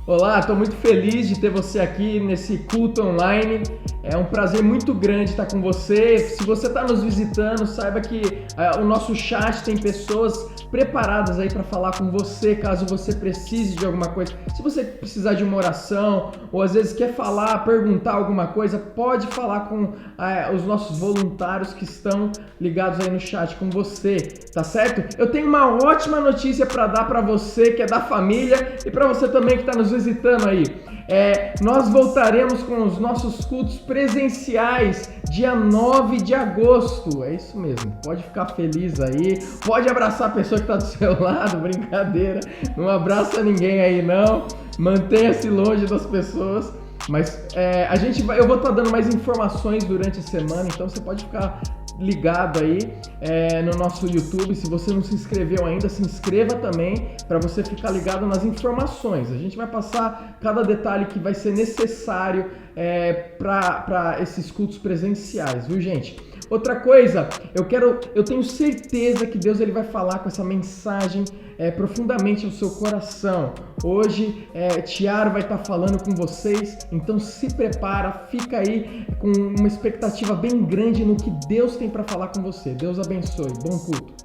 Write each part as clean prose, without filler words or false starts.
Olá, estou muito feliz de ter você aqui nesse culto online. É um prazer muito grande estar com você. Se você está nos visitando, saiba que o nosso chat tem pessoas preparadas aí para falar com você, caso você precise de alguma coisa. Se você precisar de uma oração, ou às vezes quer falar, perguntar alguma coisa, pode falar com os nossos voluntários que estão ligados aí no chat com você, tá certo? Eu tenho uma ótima notícia para dar para você que é da família e para você também que está nos visitando aí. Nós voltaremos com os nossos cultos presenciais dia 9 de agosto. É isso mesmo, pode ficar feliz aí, pode abraçar a pessoa que está do seu lado, brincadeira, não abraça ninguém aí não, mantenha-se longe das pessoas. Mas eu vou estar dando mais informações durante a semana, então você pode ficar ligado aí no nosso YouTube. Se você não se inscreveu ainda, se inscreva também para você ficar ligado nas informações. A gente vai passar cada detalhe que vai ser necessário para esses cultos presenciais, viu, gente? Outra coisa, eu tenho certeza que Deus ele vai falar com essa mensagem profundamente ao seu coração. Hoje, Tiago vai estar falando com vocês, então se prepara, fica aí com uma expectativa bem grande no que Deus tem para falar com você. Deus abençoe, bom culto.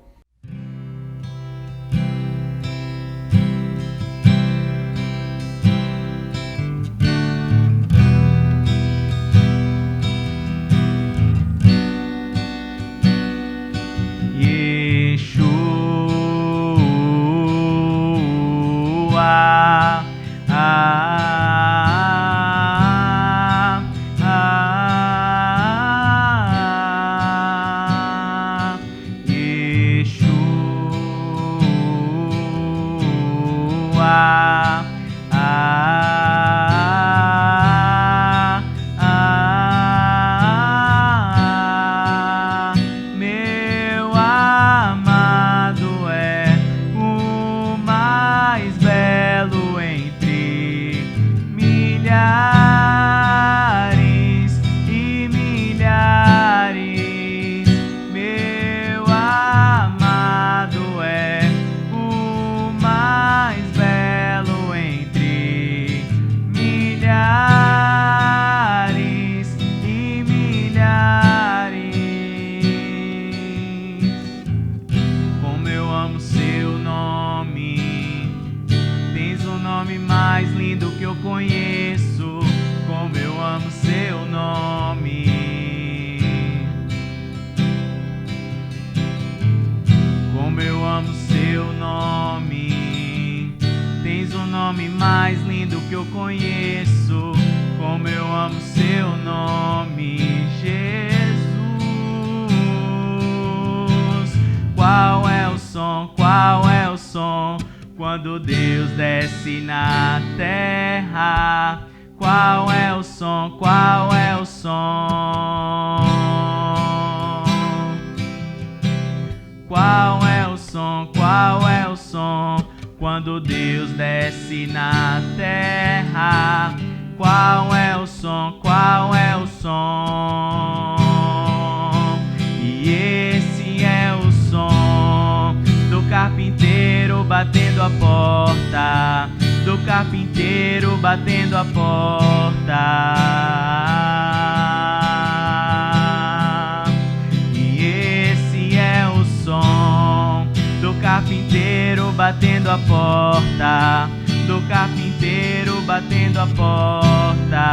Quando Deus desce na terra, qual é o som? Qual é o som? Qual é o som? Qual é o som? Quando Deus desce na terra, qual é o som? Qual é o som? E esse é o som do carpinteiro batendo a porta, do carpinteiro batendo a porta. E esse é o som do carpinteiro batendo a porta, do carpinteiro batendo a porta.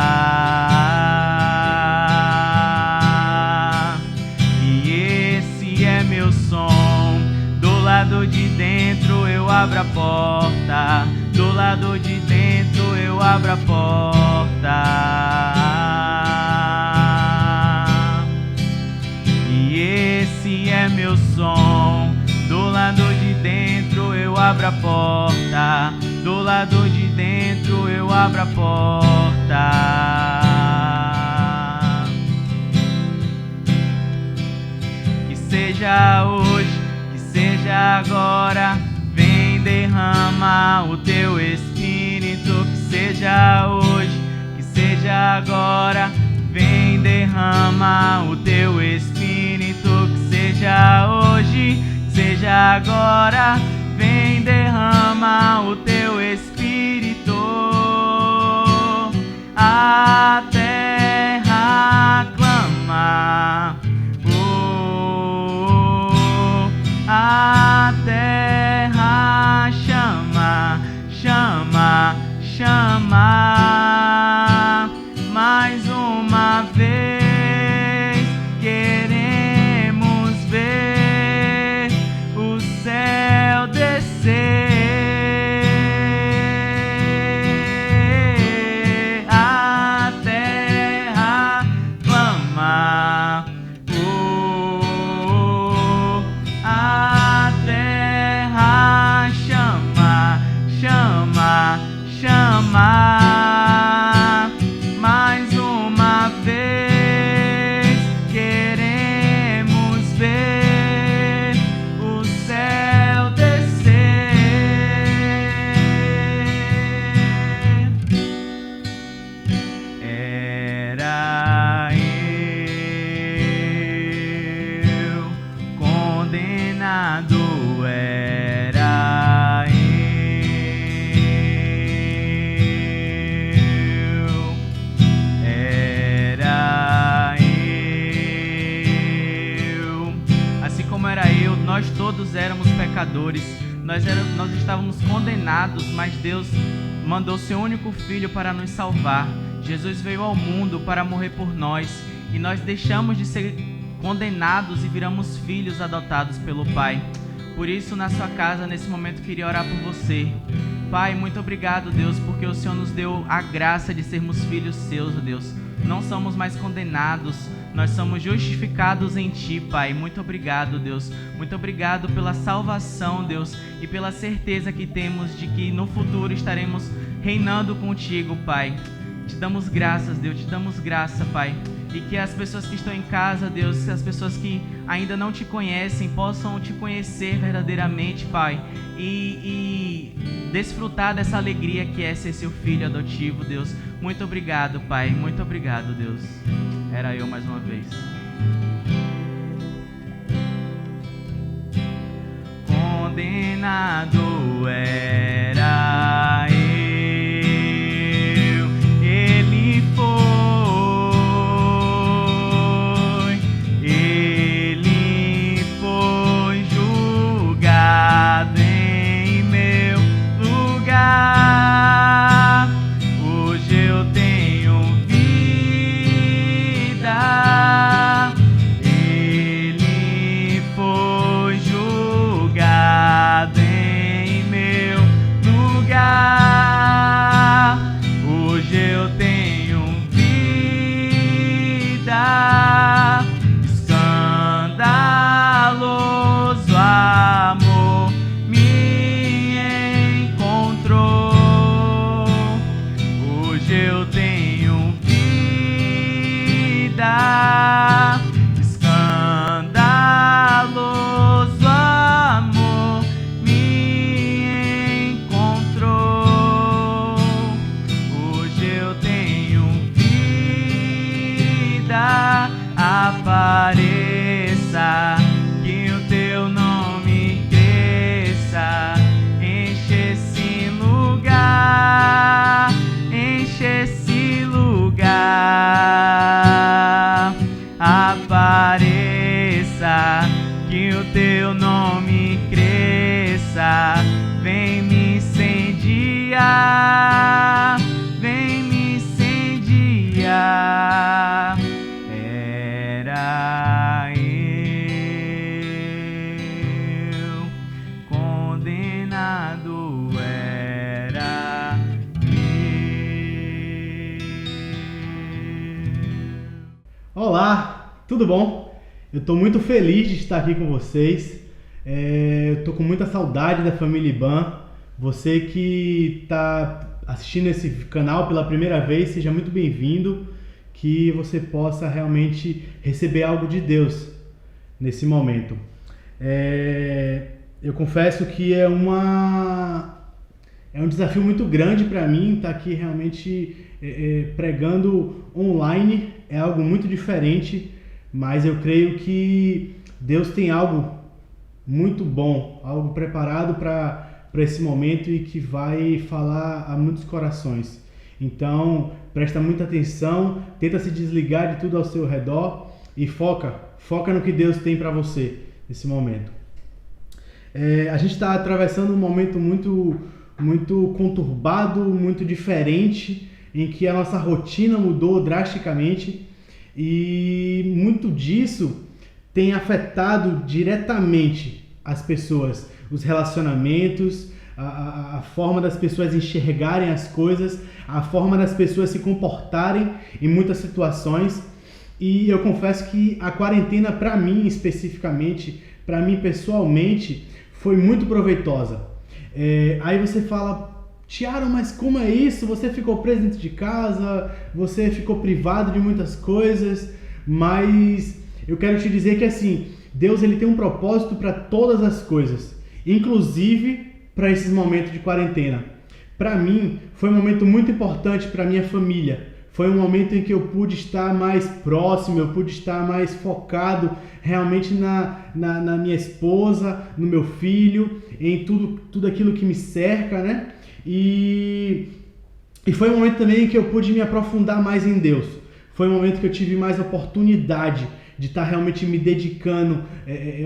E esse é meu som. Do lado de dentro eu abro a porta, do lado de dentro eu abro a porta. E esse é meu som. Do lado de dentro eu abro a porta, do lado de dentro eu abro a porta. Que seja hoje, seja agora, vem derrama o teu Espírito. Que seja hoje, que seja agora, vem derrama o teu Espírito. Que seja hoje, que seja agora, vem derrama o teu Espírito. chamar mais uma vez. Queremos ver o céu descer. A terra clama. A terra chama, chama, chama. Mais uma vez queremos ver o céu descer. Era eu condenado, era eu. Assim como era eu, nós todos éramos pecadores. Nós estávamos condenados, mas Deus mandou seu único filho para nos salvar. Jesus veio ao mundo para morrer por nós, e nós deixamos de ser condenados e viramos filhos adotados pelo Pai. Por isso, na sua casa, nesse momento, queria orar por você. Pai, muito obrigado, Deus, porque o Senhor nos deu a graça de sermos filhos seus, Deus. Não somos mais condenados, nós somos justificados em Ti, Pai. Muito obrigado, Deus. Muito obrigado pela salvação, Deus, e pela certeza que temos de que no futuro estaremos reinando contigo, Pai. Te damos graças, Deus, te damos graça, Pai. E que as pessoas que estão em casa, Deus, as pessoas que ainda não te conhecem, possam te conhecer verdadeiramente, Pai. E desfrutar dessa alegria que é ser seu filho adotivo, Deus. Muito obrigado, Pai. Muito obrigado, Deus. Era eu mais uma vez. Condenado era eu. Ele foi julgado em meu lugar. Hoje eu tenho vida. Ele foi julgado em meu lugar. Hoje eu tenho vida. Escandaloso amor me encontrou. Hoje eu tenho vida. Escandaloso amor me encontrou. Hoje eu tenho vida. Apareça, que o teu nome cresça. Enche esse lugar, enche esse lugar. Apareça, que o teu nome cresça. Vem me incendiar, vem me incendiar. Era eu, condenado era eu. Olá, tudo bom? Eu estou muito feliz de estar aqui com vocês. Eu estou com muita saudade da família IBAN. Você que está assistindo esse canal pela primeira vez, seja muito bem-vindo. Que você possa realmente receber algo de Deus nesse momento. Eu confesso que é um desafio muito grande para mim estar aqui realmente pregando online. É algo muito diferente, mas eu creio que Deus tem algo muito bom, algo preparado para esse momento e que vai falar a muitos corações. Então, presta muita atenção, tenta se desligar de tudo ao seu redor e foca no que Deus tem para você nesse momento. A gente está atravessando um momento muito, muito conturbado, muito diferente, em que a nossa rotina mudou drasticamente e muito disso tem afetado diretamente as pessoas, os relacionamentos, a forma das pessoas enxergarem as coisas, a forma das pessoas se comportarem em muitas situações. E eu confesso que a quarentena, para mim especificamente, para mim pessoalmente, foi muito proveitosa. Aí você fala, Tiago, mas como é isso? Você ficou preso dentro de casa, você ficou privado de muitas coisas, mas eu quero te dizer que assim, Deus ele tem um propósito para todas as coisas, inclusive para esses momentos de quarentena. Para mim, foi um momento muito importante para minha família. Foi um momento em que eu pude estar mais próximo, eu pude estar mais focado realmente na minha esposa, no meu filho, em tudo aquilo que me cerca, né? E foi um momento também em que eu pude me aprofundar mais em Deus. Foi um momento que eu tive mais oportunidade de estar realmente me dedicando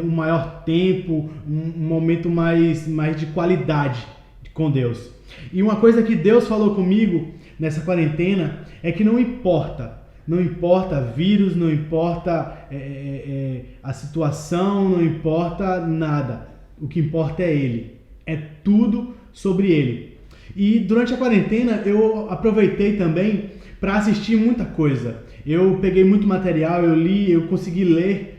um maior tempo, um momento mais de qualidade com Deus. E uma coisa que Deus falou comigo nessa quarentena é que não importa vírus, não importa a situação, não importa nada. O que importa é Ele, é tudo sobre Ele. E durante a quarentena eu aproveitei também para assistir muita coisa. Eu peguei muito material, eu li, eu consegui ler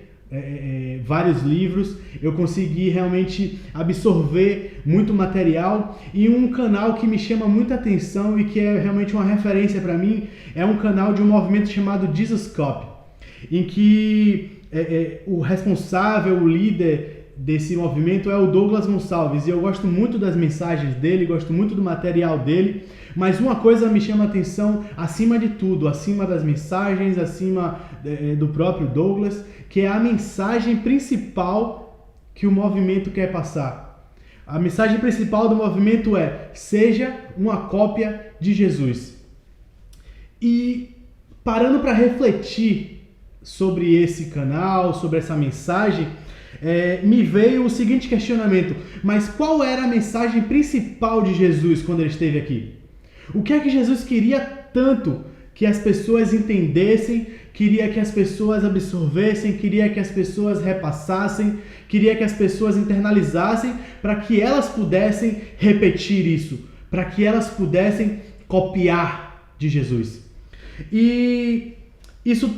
vários livros, eu consegui realmente absorver muito material. E um canal que me chama muita atenção e que é realmente uma referência para mim é um canal de um movimento chamado Jesus Cop, em que o responsável, o líder desse movimento é o Douglas Gonçalves, e eu gosto muito das mensagens dele, gosto muito do material dele, mas uma coisa me chama a atenção acima de tudo, acima das mensagens, acima do próprio Douglas, que é a mensagem principal que o movimento quer passar. A mensagem principal do movimento é: seja uma cópia de Jesus. E parando para refletir sobre esse canal, sobre essa mensagem, me veio o seguinte questionamento: mas qual era a mensagem principal de Jesus quando ele esteve aqui? O que é que Jesus queria tanto que as pessoas entendessem, queria que as pessoas absorvessem, queria que as pessoas repassassem, queria que as pessoas internalizassem, para que elas pudessem repetir isso, para que elas pudessem copiar de Jesus? E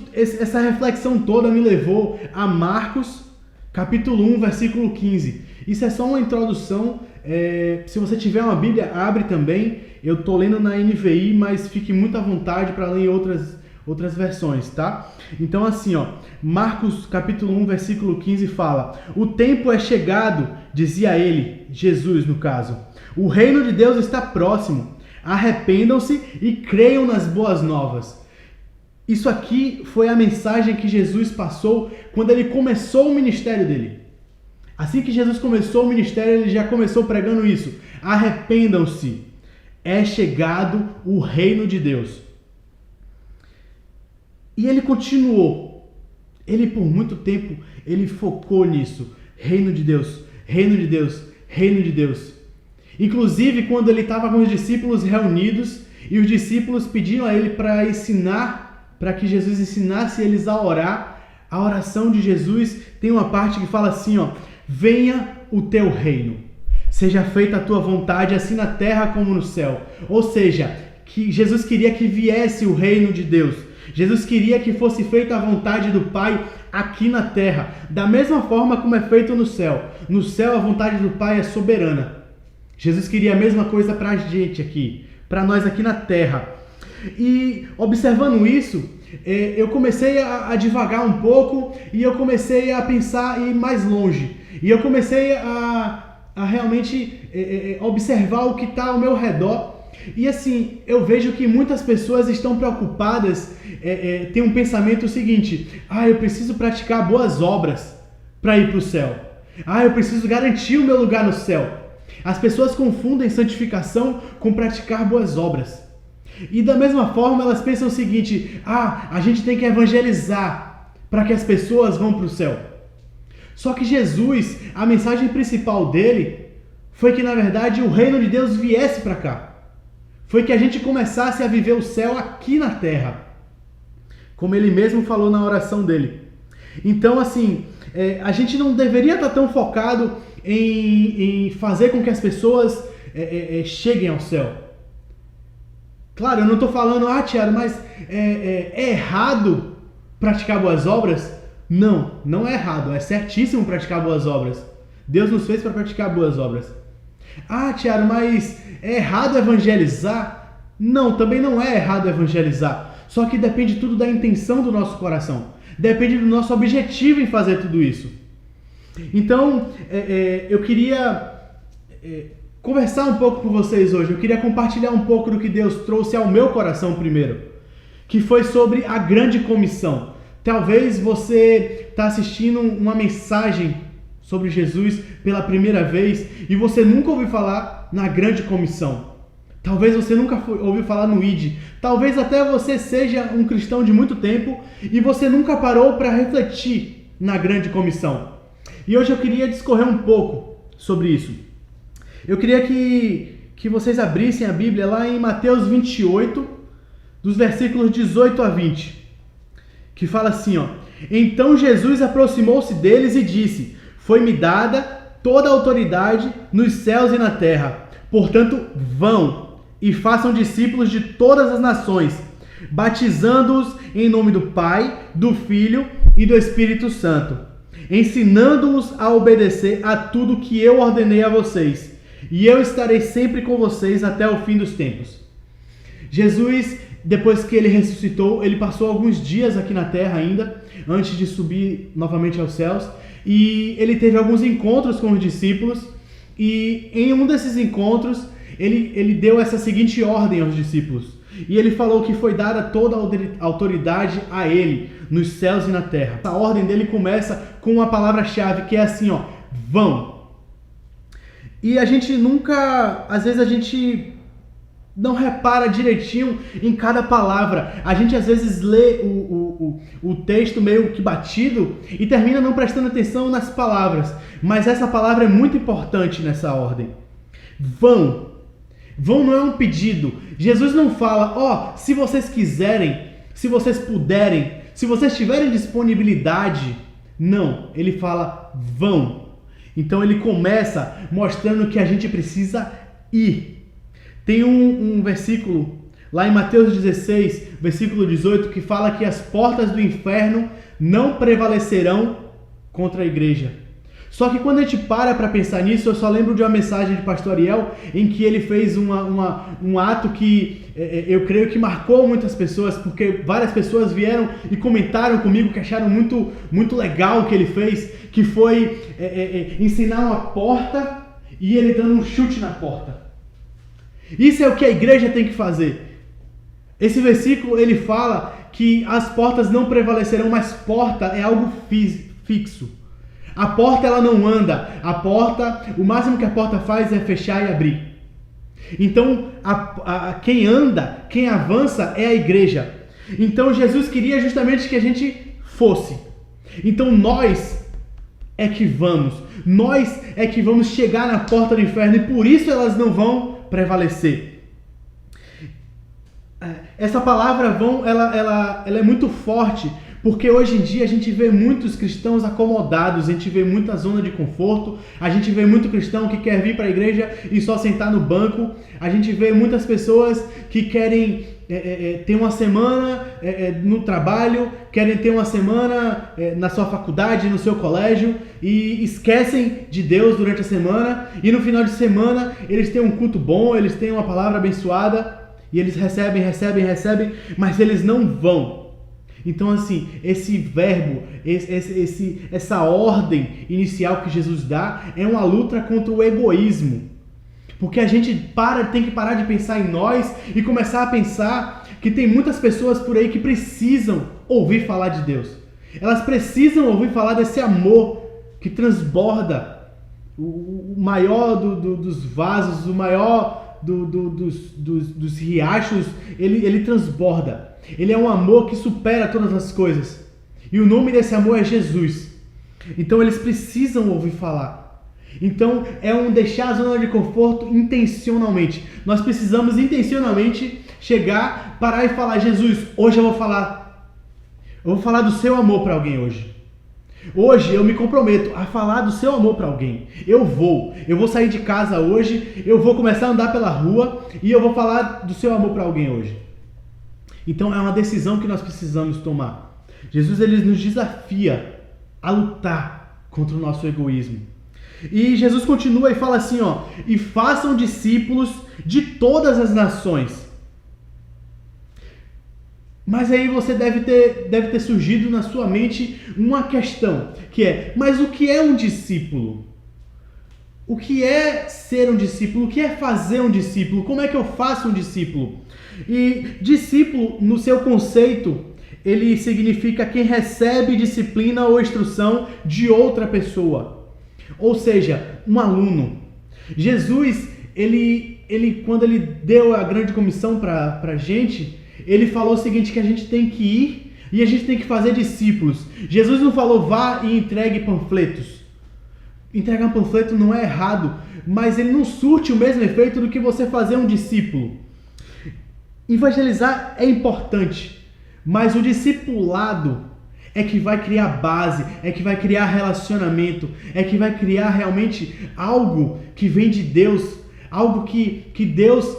essa reflexão toda me levou a Marcos, capítulo 1, versículo 15. Isso é só uma introdução. Se você tiver uma Bíblia, abre também. Eu estou lendo na NVI, mas fique muito à vontade para ler em outras versões, tá? Então assim, Marcos capítulo 1, versículo 15 fala: o tempo é chegado, dizia ele, Jesus no caso. O reino de Deus está próximo. Arrependam-se e creiam nas boas novas. Isso aqui foi a mensagem que Jesus passou quando ele começou o ministério dele. Assim que Jesus começou o ministério, ele já começou pregando isso: arrependam-se, é chegado o reino de Deus. E ele continuou. Ele por muito tempo, ele focou nisso: reino de Deus, reino de Deus, reino de Deus. Inclusive quando ele estava com os discípulos reunidos e os discípulos pediram a ele para ensinar, para que Jesus ensinasse eles a orar, a oração de Jesus tem uma parte que fala assim: venha o teu reino, seja feita a tua vontade, assim na terra como no céu. Ou seja, que Jesus queria que viesse o reino de Deus. Jesus queria que fosse feita a vontade do Pai aqui na terra, da mesma forma como é feito no céu. No céu a vontade do Pai é soberana. Jesus queria a mesma coisa para a gente aqui, para nós aqui na terra. E observando isso, eu comecei a divagar um pouco e eu comecei a pensar em ir mais longe. E eu comecei a realmente observar o que está ao meu redor. E assim, eu vejo que muitas pessoas estão preocupadas, têm um pensamento seguinte: eu preciso praticar boas obras para ir para o céu. Eu preciso garantir o meu lugar no céu. As pessoas confundem santificação com praticar boas obras. E da mesma forma elas pensam o seguinte: a gente tem que evangelizar para que as pessoas vão para o céu. Só que Jesus, a mensagem principal dele foi que, na verdade, o reino de Deus viesse para cá. Foi que a gente começasse a viver o céu aqui na terra, como ele mesmo falou na oração dele. Então, assim, a gente não deveria estar tão focado em fazer com que as pessoas cheguem ao céu. Claro, eu não estou falando, Tiago, mas é errado praticar boas obras? Não, não é errado, é certíssimo praticar boas obras. Deus nos fez para praticar boas obras. Tiago, mas é errado evangelizar? Não, também não é errado evangelizar. Só que depende tudo da intenção do nosso coração. Depende do nosso objetivo em fazer tudo isso. Então, eu queria conversar um pouco com vocês hoje. Eu queria compartilhar um pouco do que Deus trouxe ao meu coração primeiro, que foi sobre a grande comissão. Talvez você está assistindo uma mensagem sobre Jesus pela primeira vez e você nunca ouviu falar na grande comissão. Talvez você nunca ouviu falar no ID. Talvez até você seja um cristão de muito tempo e você nunca parou para refletir na grande comissão. E hoje eu queria discorrer um pouco sobre isso. Eu queria que vocês abrissem a Bíblia lá em Mateus 28, dos versículos 18 a 20, que fala assim, ó: Então Jesus aproximou-se deles e disse: Foi-me dada toda a autoridade nos céus e na terra. Portanto, vão e façam discípulos de todas as nações, batizando-os em nome do Pai, do Filho e do Espírito Santo, ensinando-os a obedecer a tudo que eu ordenei a vocês. E eu estarei sempre com vocês até o fim dos tempos. Jesus, depois que ele ressuscitou, ele passou alguns dias aqui na terra ainda, antes de subir novamente aos céus, e ele teve alguns encontros com os discípulos, e em um desses encontros, ele deu essa seguinte ordem aos discípulos, e ele falou que foi dada toda a autoridade a ele, nos céus e na terra. A ordem dele começa com uma palavra-chave, que é assim, ó: vão. E a gente nunca, às vezes a gente não repara direitinho em cada palavra. A gente às vezes lê o texto meio que batido e termina não prestando atenção nas palavras. Mas essa palavra é muito importante nessa ordem. Vão. Vão não é um pedido. Jesus não fala, se vocês quiserem, se vocês puderem, se vocês tiverem disponibilidade. Não, ele fala, vão. Então ele começa mostrando que a gente precisa ir. Tem um versículo lá em Mateus 16, versículo 18, que fala que as portas do inferno não prevalecerão contra a igreja. Só que quando a gente para pensar nisso, eu só lembro de uma mensagem de Pastor Ariel, em que ele fez um ato que eu creio que marcou muitas pessoas, porque várias pessoas vieram e comentaram comigo que acharam muito, muito legal o que ele fez, que foi ensinar uma porta e ele dando um chute na porta. Isso é o que a igreja tem que fazer. Esse versículo ele fala que as portas não prevalecerão, mas porta é algo fixo. A porta ela não anda. A porta, o máximo que a porta faz é fechar e abrir. Então, quem anda, quem avança é a igreja. Então Jesus queria justamente que a gente fosse. Então nós é que vamos. Nós é que vamos chegar na porta do inferno e por isso elas não vão prevalecer. Essa palavra vão, ela é muito forte, porque hoje em dia a gente vê muitos cristãos acomodados, a gente vê muita zona de conforto, a gente vê muito cristão que quer vir para a igreja e só sentar no banco, a gente vê muitas pessoas que querem ter uma semana no trabalho, querem ter uma semana na sua faculdade, no seu colégio e esquecem de Deus durante a semana e no final de semana eles têm um culto bom, eles têm uma palavra abençoada e eles recebem, mas eles não vão. Então assim, esse verbo, essa ordem inicial que Jesus dá é uma luta contra o egoísmo. Porque a gente tem que parar de pensar em nós e começar a pensar que tem muitas pessoas por aí que precisam ouvir falar de Deus. Elas precisam ouvir falar desse amor que transborda, o maior dos vasos, o maior dos riachos, ele transborda. Ele é um amor que supera todas as coisas. E o nome desse amor é Jesus. Então eles precisam ouvir falar. Então, é um deixar a zona de conforto intencionalmente. Nós precisamos intencionalmente chegar, parar e falar: Jesus, hoje eu vou falar do seu amor para alguém hoje. Hoje eu me comprometo a falar do seu amor para alguém. Eu vou sair de casa hoje, eu vou começar a andar pela rua e eu vou falar do seu amor para alguém hoje. Então é uma decisão que nós precisamos tomar. Jesus, ele nos desafia a lutar contra o nosso egoísmo. E Jesus continua e fala assim, e façam discípulos de todas as nações. Mas aí você deve ter surgido na sua mente uma questão, que é: mas o que é um discípulo? O que é ser um discípulo? O que é fazer um discípulo? Como é que eu faço um discípulo? E discípulo, no seu conceito, ele significa quem recebe disciplina ou instrução de outra pessoa. Ou seja, um aluno. Jesus, ele quando ele deu a grande comissão para a gente, ele falou o seguinte, que a gente tem que ir e a gente tem que fazer discípulos. Jesus não falou: vá e entregue panfletos. Entregar um panfleto não é errado, mas ele não surte o mesmo efeito do que você fazer um discípulo. Evangelizar é importante, mas o discipulado é que vai criar base, é que vai criar relacionamento, é que vai criar realmente algo que vem de Deus, algo que Deus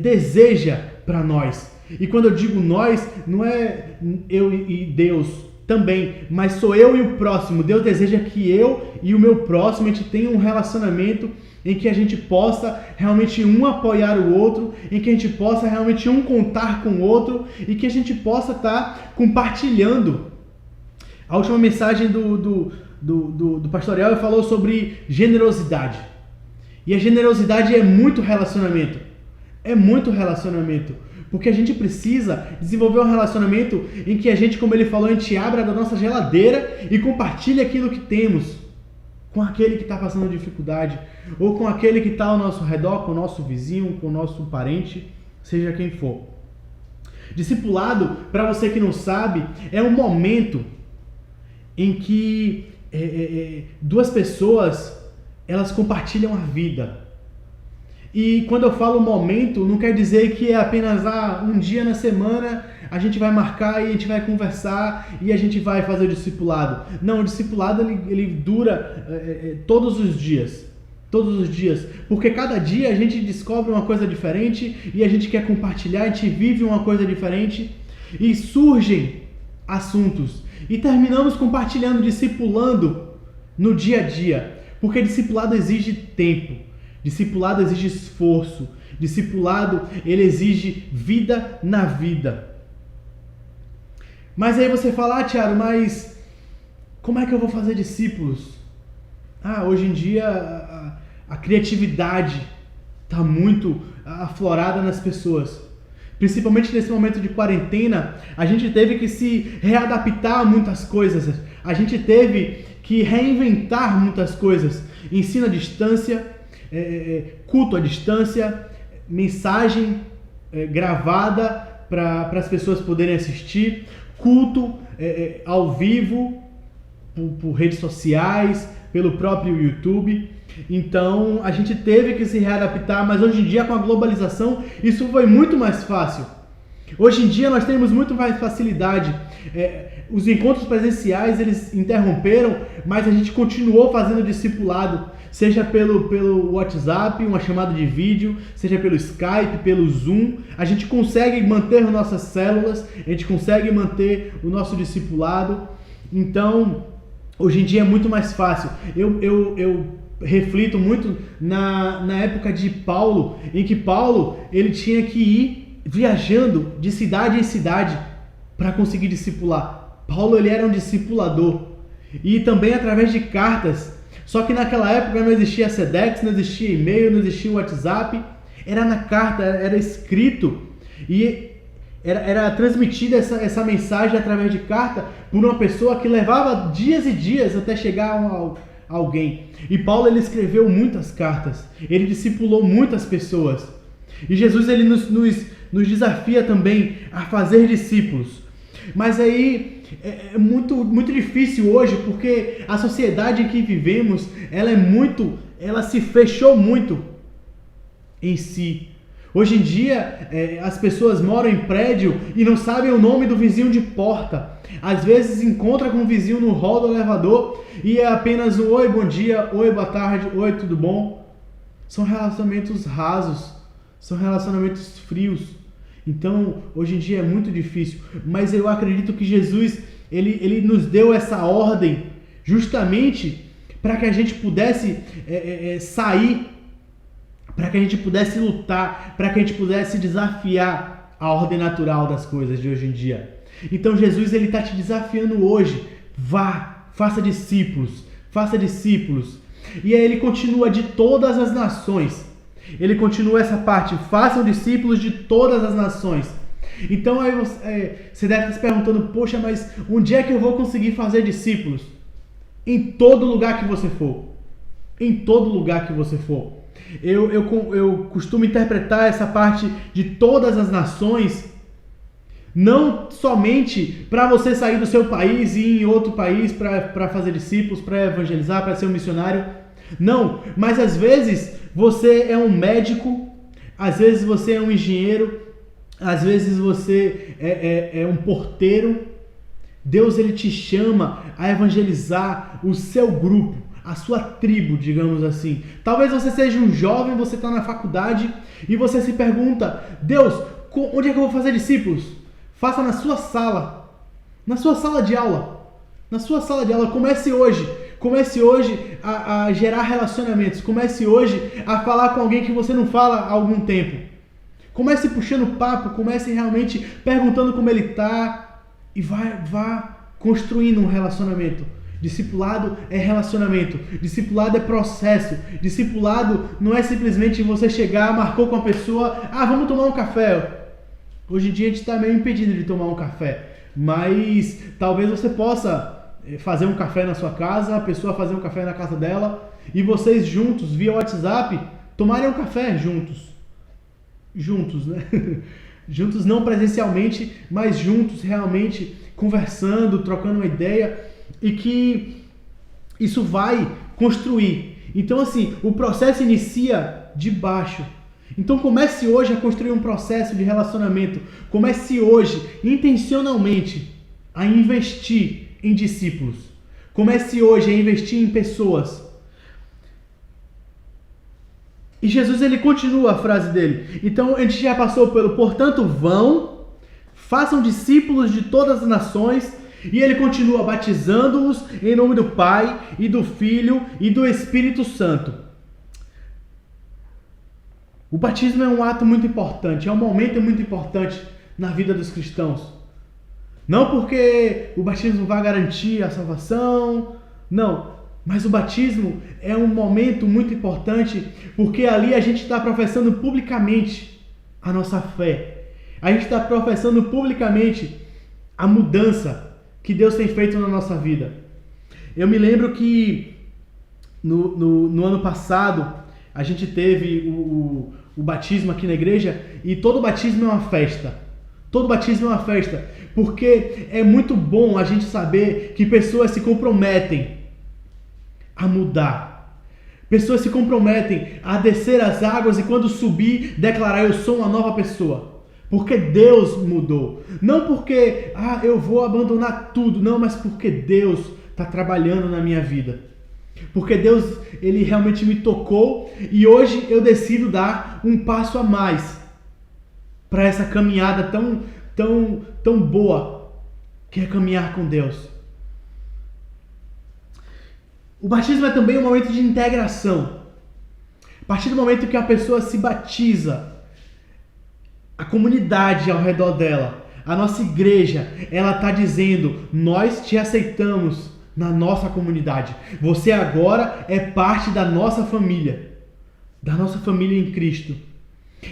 deseja para nós. E quando eu digo nós, não é eu e Deus também, mas sou eu e o próximo. Deus deseja que eu e o meu próximo, a gente tenha um relacionamento em que a gente possa realmente um apoiar o outro, em que a gente possa realmente um contar com o outro e que a gente possa estar compartilhando. A última mensagem do pastoreal falou sobre generosidade. E a generosidade é muito relacionamento. É muito relacionamento. Porque a gente precisa desenvolver um relacionamento em que a gente, como ele falou, a gente abra da nossa geladeira e compartilha aquilo que temos com aquele que está passando dificuldade, ou com aquele que está ao nosso redor, com o nosso vizinho, com o nosso parente, seja quem for. Discipulado, para você que não sabe, é um momento em que duas pessoas elas compartilham a vida. E quando eu falo momento, não quer dizer que é apenas um dia na semana a gente vai marcar e a gente vai conversar e a gente vai fazer o discipulado. Não, o discipulado ele dura todos os dias. Todos os dias. Porque cada dia a gente descobre uma coisa diferente e a gente quer compartilhar, a gente vive uma coisa diferente e surgem assuntos. E terminamos compartilhando, discipulando no dia a dia. Porque discipulado exige tempo. Discipulado exige esforço. Discipulado, ele exige vida na vida. Mas aí você fala: Thiago, mas como é que eu vou fazer discípulos? Hoje em dia a criatividade está muito aflorada nas pessoas. Principalmente nesse momento de quarentena, a gente teve que se readaptar a muitas coisas. A gente teve que reinventar muitas coisas. Ensino à distância, culto à distância, mensagem gravada para as pessoas poderem assistir, culto ao vivo, por redes sociais, pelo próprio YouTube. Então a gente teve que se readaptar, mas hoje em dia, com a globalização, isso foi muito mais fácil. Hoje em dia nós temos muito mais facilidade. Os encontros presenciais eles interromperam, mas a gente continuou fazendo discipulado, seja pelo WhatsApp, uma chamada de vídeo, seja pelo Skype, pelo Zoom. A gente consegue manter nossas células, a gente consegue manter o nosso discipulado. Então, hoje em dia é muito mais fácil. Eu reflito muito na época de Paulo, em que Paulo ele tinha que ir viajando de cidade em cidade para conseguir discipular. Paulo ele era um discipulador e também através de cartas. Só que naquela época não existia Sedex, não existia e-mail, não existia WhatsApp. Era na carta, era escrito e era transmitida essa mensagem através de carta por uma pessoa que levava dias e dias até chegar a alguém. E Paulo ele escreveu muitas cartas, ele discipulou muitas pessoas. E Jesus ele nos desafia também a fazer discípulos. Mas aí é muito difícil hoje, porque a sociedade em que vivemos, ela se fechou muito em si. Hoje em dia, as pessoas moram em prédio e não sabem o nome do vizinho de porta. Às vezes encontra com o vizinho no hall do elevador e é apenas um oi, bom dia, oi, boa tarde, oi, tudo bom? São relacionamentos rasos, são relacionamentos frios. Então, hoje em dia é muito difícil. Mas eu acredito que Jesus, ele nos deu essa ordem justamente para que a gente pudesse sair, para que a gente pudesse lutar, para que a gente pudesse desafiar a ordem natural das coisas de hoje em dia. Então Jesus, ele está te desafiando hoje. Vá, faça discípulos, faça discípulos. E aí ele continua de todas as nações. Ele continua essa parte, façam discípulos de todas as nações. Então aí você deve estar se perguntando, poxa, mas onde é que eu vou conseguir fazer discípulos? Em todo lugar que você for. Em todo lugar que você for. Eu costumo interpretar essa parte de todas as nações, não somente para você sair do seu país e ir em outro país para fazer discípulos, para evangelizar, para ser um missionário. Não, mas às vezes você é um médico, às vezes você é um engenheiro, às vezes você é um porteiro. Deus, ele te chama a evangelizar o seu grupo, a sua tribo, digamos assim. Talvez você seja um jovem, você está na faculdade e você se pergunta, Deus, onde é que eu vou fazer discípulos? Faça na sua sala de aula. Na sua sala de aula, comece hoje. Comece hoje a gerar relacionamentos. Comece hoje a falar com alguém que você não fala há algum tempo. Comece puxando papo, comece realmente perguntando como ele está e vá construindo um relacionamento. Discipulado é relacionamento, discipulado é processo, discipulado não é simplesmente você chegar, marcou com a pessoa, vamos tomar um café. Hoje em dia a gente está meio impedido de tomar um café, mas talvez você possa fazer um café na sua casa, a pessoa fazer um café na casa dela e vocês juntos, via WhatsApp, tomarem um café juntos. Juntos, né? Juntos não presencialmente, mas juntos realmente conversando, trocando uma ideia e que isso vai construir. Então assim, o processo inicia de baixo. Então comece hoje a construir um processo de relacionamento. Comece hoje, intencionalmente, a investir em discípulos. Comece hoje a investir em pessoas. E Jesus, ele continua a frase dele. Então a gente já passou pelo, portanto, vão, façam discípulos de todas as nações. E ele continua batizando-os em nome do Pai e do Filho e do Espírito Santo. O batismo é um ato muito importante, é um momento muito importante na vida dos cristãos. Não porque o batismo vai garantir a salvação, não. Mas o batismo é um momento muito importante porque ali a gente está professando publicamente a nossa fé. A gente está professando publicamente a mudança que Deus tem feito na nossa vida. Eu me lembro que no ano passado a gente teve o batismo aqui na igreja e todo batismo é uma festa. Todo batismo é uma festa, porque é muito bom a gente saber que pessoas se comprometem a mudar. Pessoas se comprometem a descer as águas e quando subir, declarar eu sou uma nova pessoa. Porque Deus mudou. Não porque eu vou abandonar tudo, não, mas porque Deus está trabalhando na minha vida. Porque Deus, ele realmente me tocou e hoje eu decido dar um passo a mais para essa caminhada tão boa que é caminhar com Deus. O batismo é também um momento de integração. A partir do momento que a pessoa se batiza, a comunidade ao redor dela, a nossa igreja, ela está dizendo, nós te aceitamos na nossa comunidade. Você agora é parte da nossa família em Cristo.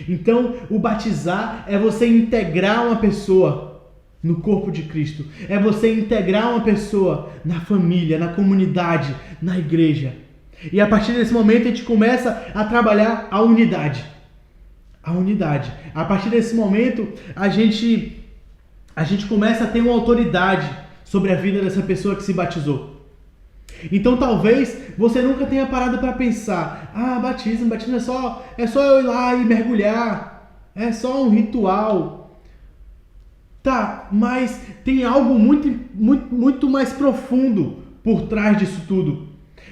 Então, o batizar é você integrar uma pessoa no corpo de Cristo. É você integrar uma pessoa na família, na comunidade, na igreja. E a partir desse momento a gente começa a trabalhar a unidade. A unidade. A partir desse momento a gente começa a ter uma autoridade sobre a vida dessa pessoa que se batizou. Então talvez você nunca tenha parado para pensar: batismo é só eu ir lá e mergulhar, é só um ritual. Tá, mas tem algo muito mais profundo por trás disso tudo.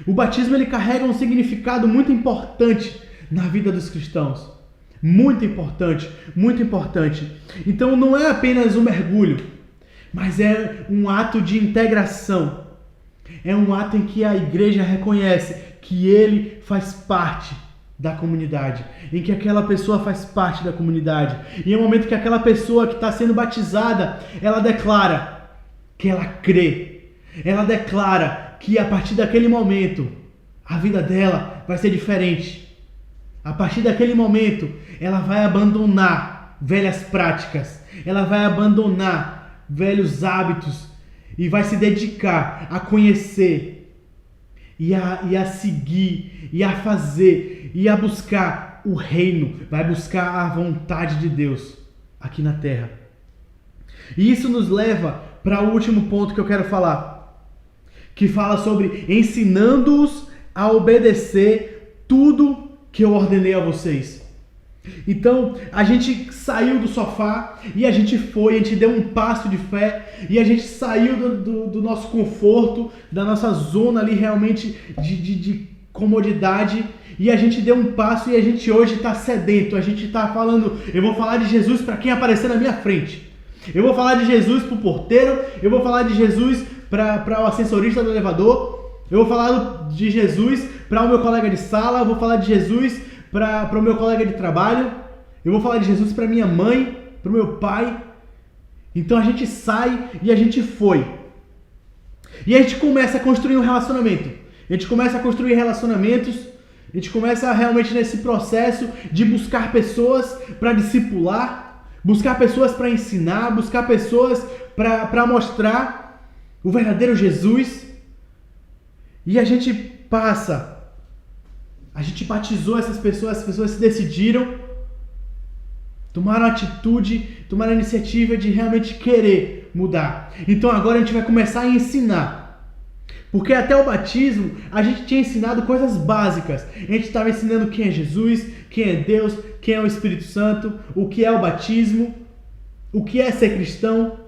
O batismo ele carrega um significado muito importante na vida dos cristãos. Muito importante, muito importante. Então não é apenas um mergulho, mas é um ato de integração. É um ato em que a igreja reconhece que ele faz parte da comunidade, em que aquela pessoa faz parte da comunidade. E é o momento que aquela pessoa que está sendo batizada, ela declara que ela crê. Ela declara que a partir daquele momento, a vida dela vai ser diferente. A partir daquele momento, ela vai abandonar velhas práticas. Ela vai abandonar velhos hábitos e vai se dedicar a conhecer e a seguir e a fazer e a buscar o reino, vai buscar a vontade de Deus aqui na terra. E isso nos leva para o último ponto que eu quero falar, que fala sobre ensinando-os a obedecer tudo que eu ordenei a vocês. Então, a gente saiu do sofá e a gente deu um passo de fé e a gente saiu do nosso conforto, da nossa zona ali realmente de comodidade, e a gente deu um passo e a gente hoje está sedento, a gente está falando: eu vou falar de Jesus para quem aparecer na minha frente, eu vou falar de Jesus para o porteiro, eu vou falar de Jesus para o ascensorista do elevador, eu vou falar de Jesus para o meu colega de sala, eu vou falar de Jesus para o meu colega de trabalho, eu vou falar de Jesus para minha mãe, para o meu pai. Então a gente sai e a gente foi. E a gente começa a construir um relacionamento. A gente começa a construir relacionamentos. A gente começa realmente nesse processo de buscar pessoas para discipular, buscar pessoas para ensinar, buscar pessoas para mostrar o verdadeiro Jesus. E a gente batizou essas pessoas, as pessoas se decidiram, tomaram a atitude, tomaram a iniciativa de realmente querer mudar. Então agora a gente vai começar a ensinar. Porque até o batismo a gente tinha ensinado coisas básicas. A gente estava ensinando quem é Jesus, quem é Deus, quem é o Espírito Santo, o que é o batismo, o que é ser cristão.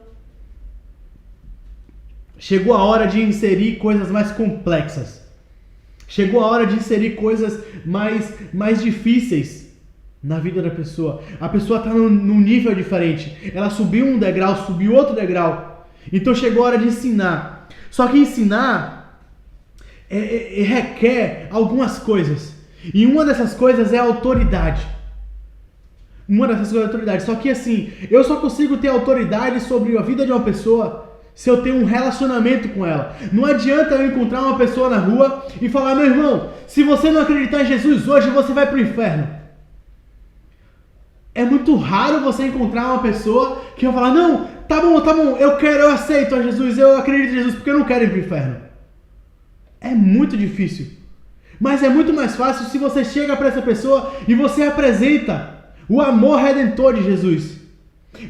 Chegou a hora de inserir coisas mais complexas. Chegou a hora de inserir coisas mais difíceis na vida da pessoa. A pessoa está num nível diferente. Ela subiu um degrau, subiu outro degrau. Então chegou a hora de ensinar. Só que ensinar requer algumas coisas. E uma dessas coisas é a autoridade. Uma dessas coisas é a autoridade. Só que assim, eu só consigo ter autoridade sobre a vida de uma pessoa se eu tenho um relacionamento com ela. Não adianta eu encontrar uma pessoa na rua e falar: meu irmão, se você não acreditar em Jesus hoje, você vai para o inferno. É muito raro você encontrar uma pessoa que vai falar: não, tá bom, eu aceito a Jesus, eu acredito em Jesus porque eu não quero ir para o inferno. É muito difícil. Mas é muito mais fácil se você chega para essa pessoa e você apresenta o amor redentor de Jesus.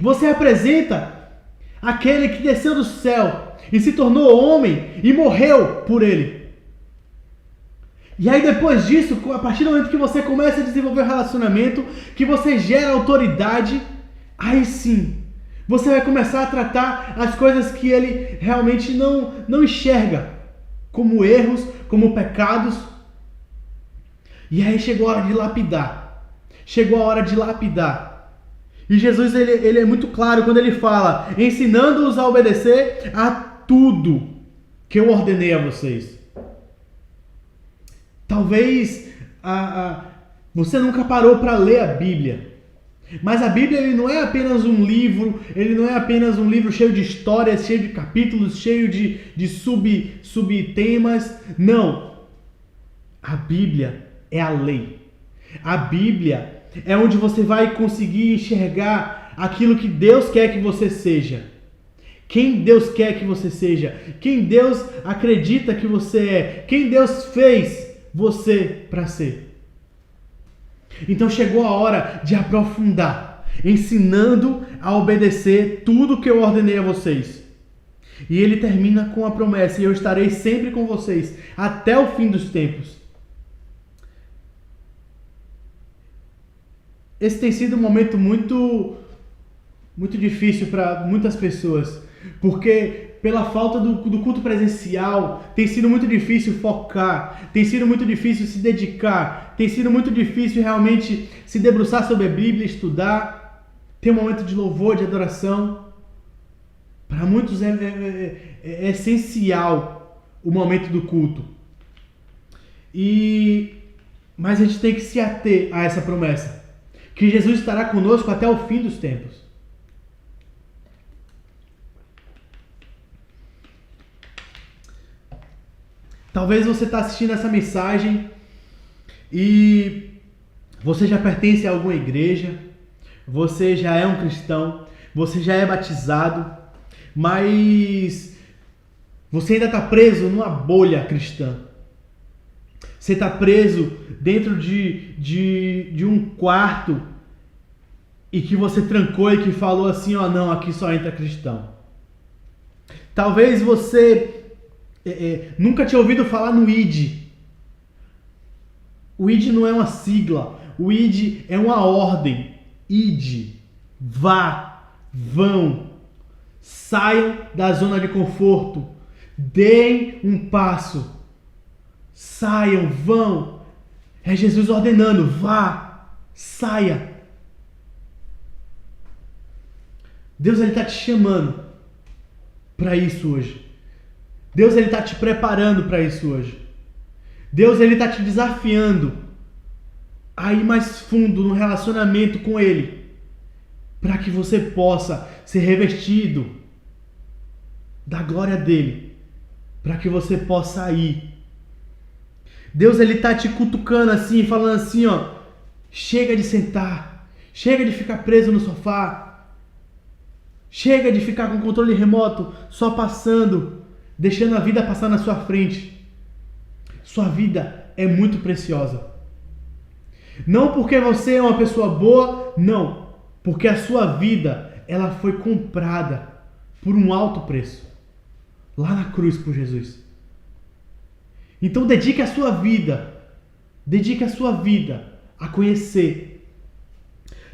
Você apresenta aquele que desceu do céu e se tornou homem e morreu por ele. E aí depois disso, a partir do momento que você começa a desenvolver um relacionamento, que você gera autoridade, aí sim, você vai começar a tratar as coisas que ele realmente não enxerga como erros, como pecados. E aí chegou a hora de lapidar. Chegou a hora de lapidar. E Jesus ele é muito claro quando ele fala: ensinando-os a obedecer a tudo que eu ordenei a vocês. Talvez você nunca parou para ler a Bíblia. Mas a Bíblia ele não é apenas um livro, ele não é apenas um livro cheio de histórias, cheio de capítulos, cheio de subtemas. Não. A Bíblia é a lei. A Bíblia é onde você vai conseguir enxergar aquilo que Deus quer que você seja. Quem Deus quer que você seja. Quem Deus acredita que você é. Quem Deus fez você para ser. Então chegou a hora de aprofundar, ensinando a obedecer tudo que eu ordenei a vocês. E ele termina com a promessa: e eu estarei sempre com vocês até o fim dos tempos. Esse tem sido um momento muito difícil para muitas pessoas, porque pela falta do culto presencial, tem sido muito difícil focar, tem sido muito difícil se dedicar, tem sido muito difícil realmente se debruçar sobre a Bíblia, estudar, ter um momento de louvor, de adoração. Para muitos é essencial o momento do culto. Mas a gente tem que se ater a essa promessa, que Jesus estará conosco até o fim dos tempos. Talvez você está assistindo essa mensagem e você já pertence a alguma igreja, você já é um cristão, você já é batizado, mas você ainda está preso numa bolha cristã. Você está preso dentro de um quarto e que você trancou e que falou assim: ó, não, aqui só entra cristão. Talvez você nunca tinha ouvido falar no ID. O ID não é uma sigla, o ID é uma ordem. ID, vá, vão, saiam da zona de conforto, deem um passo, saiam, vão. É Jesus ordenando: vá, saia. Deus está te chamando para isso hoje. Deus está te preparando para isso hoje. Deus está te desafiando a ir mais fundo no relacionamento com Ele, para que você possa ser revestido da glória dEle, para que você possa ir. Deus está te cutucando assim, falando assim, ó: chega de sentar, chega de ficar preso no sofá, chega de ficar com o controle remoto só passando, deixando a vida passar na sua frente. Sua vida é muito preciosa. Não porque você é uma pessoa boa, não. Porque a sua vida, ela foi comprada por um alto preço, lá na cruz por Jesus. Então dedique a sua vida a conhecer.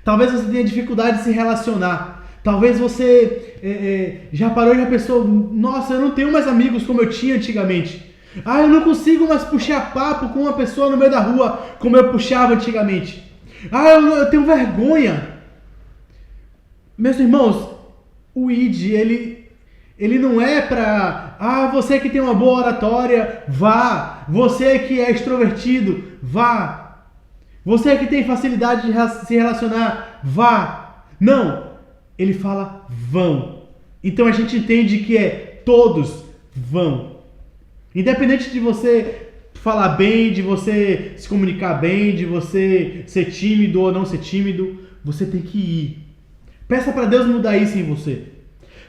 Talvez você tenha dificuldade de se relacionar. Talvez você já parou e já pensou: nossa, eu não tenho mais amigos como eu tinha antigamente. Eu não consigo mais puxar papo com uma pessoa no meio da rua como eu puxava antigamente. Eu tenho vergonha. Meus irmãos, o ID, ele não é para... você que tem uma boa oratória, vá. Você que é extrovertido, vá. Você que tem facilidade de se relacionar, vá. Não. Ele fala: vão. Então a gente entende que todos vão. Independente de você falar bem, de você se comunicar bem, de você ser tímido ou não ser tímido, você tem que ir. Peça para Deus mudar isso em você.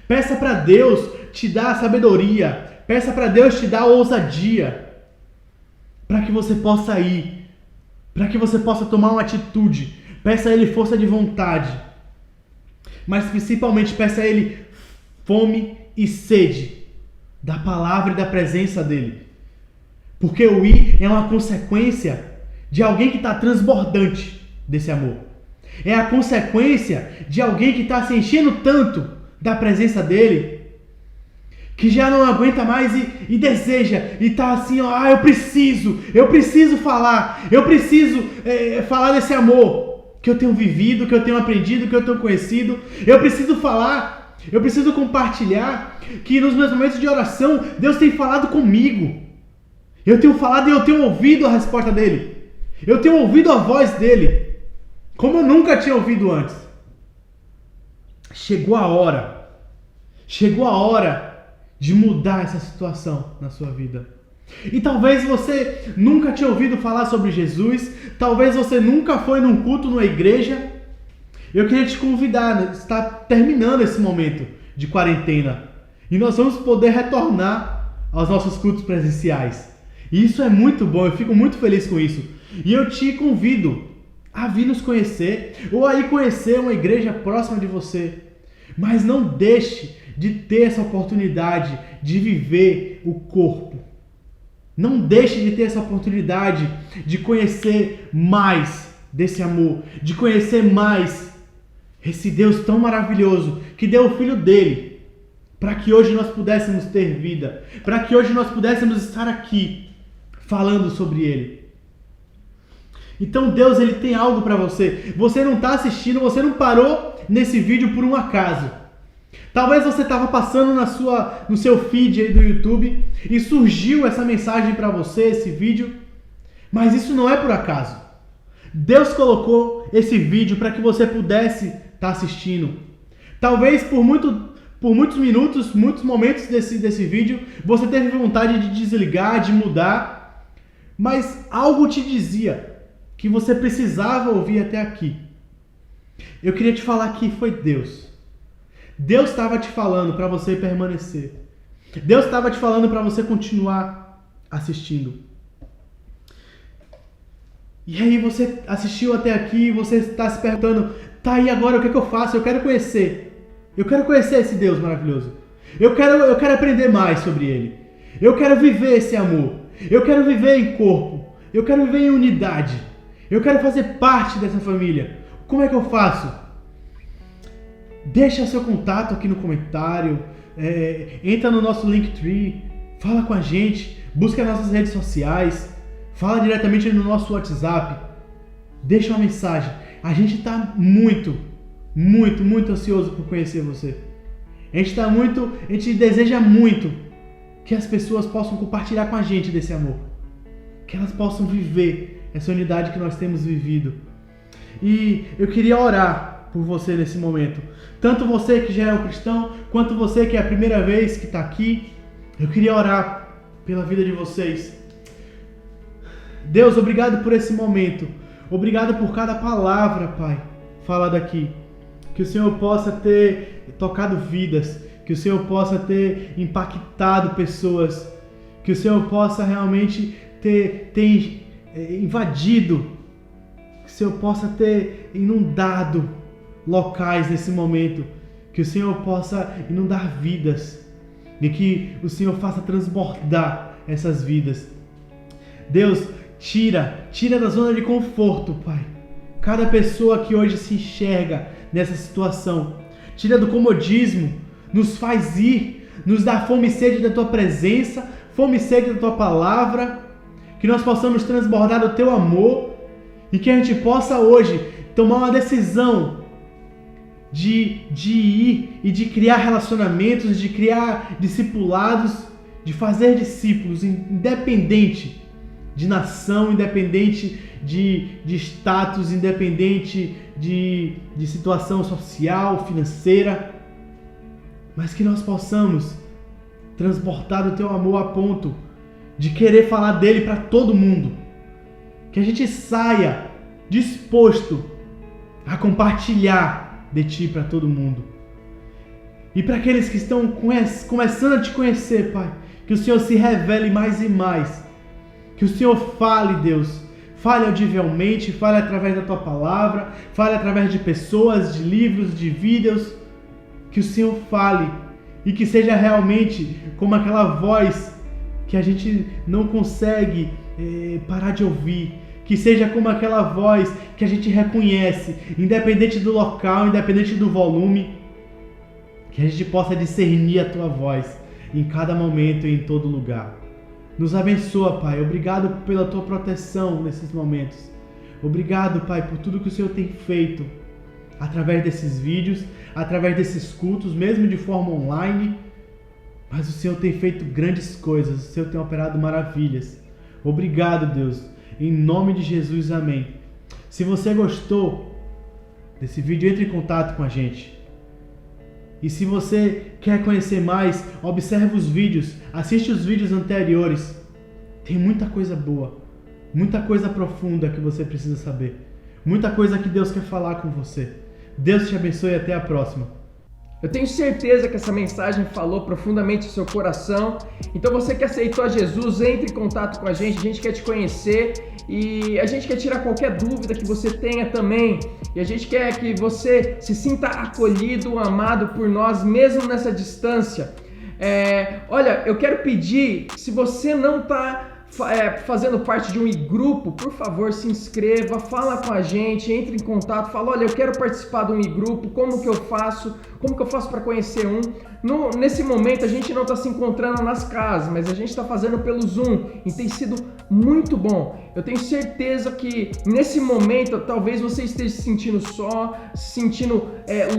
Peça para Deus te dar sabedoria. Peça para Deus te dar ousadia, para que você possa ir, para que você possa tomar uma atitude. Peça a Ele força de vontade. Mas principalmente peça a Ele fome e sede da palavra e da presença dEle. Porque o ir é uma consequência de alguém que está transbordante desse amor. É a consequência de alguém que está se enchendo tanto da presença dEle, que já não aguenta mais e deseja, e está assim: eu preciso falar, eu preciso falar desse amor que eu tenho vivido, que eu tenho aprendido, que eu tenho conhecido. Eu preciso falar, eu preciso compartilhar que nos meus momentos de oração Deus tem falado comigo. Eu tenho falado e eu tenho ouvido a resposta dEle. Eu tenho ouvido a voz dEle como eu nunca tinha ouvido antes. Chegou a hora de mudar essa situação na sua vida. E talvez você nunca tinha ouvido falar sobre Jesus, talvez você nunca foi num culto numa igreja. Eu queria te convidar, né? Está terminando esse momento de quarentena e nós vamos poder retornar aos nossos cultos presenciais. E isso é muito bom, eu fico muito feliz com isso. E eu te convido a vir nos conhecer, ou a ir conhecer uma igreja próxima de você. Mas não deixe de ter essa oportunidade de viver o corpo. Não deixe de ter essa oportunidade de conhecer mais desse amor, de conhecer mais esse Deus tão maravilhoso que deu o Filho dele para que hoje nós pudéssemos ter vida, para que hoje nós pudéssemos estar aqui falando sobre Ele. Então Deus, Ele tem algo para você. Você não está assistindo, você não parou nesse vídeo por um acaso. Talvez você estava passando no seu feed aí do YouTube e surgiu essa mensagem para você, esse vídeo, mas isso não é por acaso. Deus colocou esse vídeo para que você pudesse estar assistindo. Talvez por muitos minutos, muitos momentos desse vídeo, você teve vontade de desligar, de mudar, mas algo te dizia que você precisava ouvir até aqui. Eu queria te falar que foi Deus. Deus estava te falando para você permanecer. Deus estava te falando para você continuar assistindo. E aí você assistiu até aqui, você está se perguntando, tá aí agora, o que eu faço? Eu quero conhecer. Eu quero conhecer esse Deus maravilhoso. Eu quero aprender mais sobre Ele. Eu quero viver esse amor. Eu quero viver em corpo. Eu quero viver em unidade. Eu quero fazer parte dessa família. Como é que eu faço? Deixa seu contato aqui no comentário, entra no nosso Linktree, fala com a gente, busca as nossas redes sociais, fala diretamente no nosso WhatsApp, deixa uma mensagem. A gente está muito ansioso por conhecer você. A gente deseja muito que as pessoas possam compartilhar com a gente desse amor, que elas possam viver essa unidade que nós temos vivido. E eu queria orar por você nesse momento. Tanto você que já é um cristão, quanto você que é a primeira vez que está aqui. Eu queria orar pela vida de vocês. Deus, obrigado por esse momento. Obrigado por cada palavra, Pai, falada aqui. Que o Senhor possa ter tocado vidas. Que o Senhor possa ter impactado pessoas. Que o Senhor possa realmente ter invadido. Que o Senhor possa ter inundado locais nesse momento, que o Senhor possa inundar vidas e que o Senhor faça transbordar essas vidas. Deus, tira da zona de conforto, Pai, cada pessoa que hoje se enxerga nessa situação, tira do comodismo, nos faz ir, nos dá fome e sede da Tua presença, fome e sede da Tua palavra, que nós possamos transbordar do Teu amor e que a gente possa hoje tomar uma decisão de ir e de criar relacionamentos, de criar discipulados, de fazer discípulos, independente de nação, independente de status, independente de situação social, financeira, mas que nós possamos transportar o Teu amor a ponto de querer falar dele para todo mundo, que a gente saia disposto a compartilhar de Ti para todo mundo. E para aqueles que estão começando a Te conhecer, Pai, que o Senhor se revele mais e mais. Que o Senhor fale, Deus. Fale audivelmente, fale através da Tua palavra, fale através de pessoas, de livros, de vídeos. Que o Senhor fale e que seja realmente como aquela voz que a gente não consegue parar de ouvir. Que seja como aquela voz que a gente reconhece, independente do local, independente do volume, que a gente possa discernir a Tua voz em cada momento e em todo lugar. Nos abençoa, Pai. Obrigado pela Tua proteção nesses momentos. Obrigado, Pai, por tudo que o Senhor tem feito através desses vídeos, através desses cultos, mesmo de forma online. Mas o Senhor tem feito grandes coisas, o Senhor tem operado maravilhas. Obrigado, Deus. Em nome de Jesus, amém. Se você gostou desse vídeo, entre em contato com a gente. E se você quer conhecer mais, observe os vídeos, assiste os vídeos anteriores. Tem muita coisa boa, muita coisa profunda que você precisa saber. Muita coisa que Deus quer falar com você. Deus te abençoe e até a próxima. Eu tenho certeza que essa mensagem falou profundamente no seu coração. Então você que aceitou a Jesus, entre em contato com a gente quer te conhecer e a gente quer tirar qualquer dúvida que você tenha também. E a gente quer que você se sinta acolhido, amado por nós, mesmo nessa distância. Olha, eu quero pedir, se você não está fazendo parte de um e-grupo, por favor, se inscreva, fala com a gente, entre em contato, fala, olha, eu quero participar de um e-grupo, como que eu faço para conhecer um? Nesse momento a gente não está se encontrando nas casas, mas a gente está fazendo pelo Zoom e tem sido muito bom. Eu tenho certeza que nesse momento talvez você esteja se sentindo só, se sentindo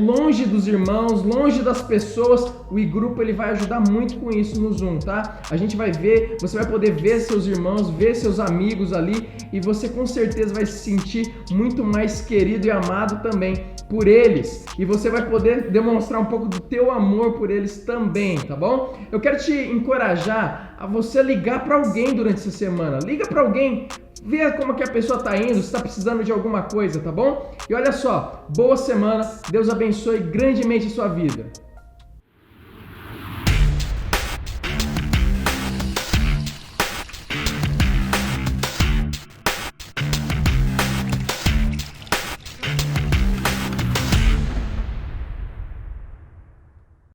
longe dos irmãos, longe das pessoas. O e-grupo ele vai ajudar muito com isso no Zoom, tá? A gente vai ver, você vai poder ver seus irmãos, ver seus amigos ali e você com certeza vai se sentir muito mais querido e amado também por eles. E você vai poder demonstrar um pouco do teu amor por eles também, tá bom? Eu quero te encorajar a você ligar para alguém durante essa semana. Liga para alguém, vê como que a pessoa tá indo, se está precisando de alguma coisa, tá bom? E olha só, boa semana, Deus abençoe grandemente a sua vida.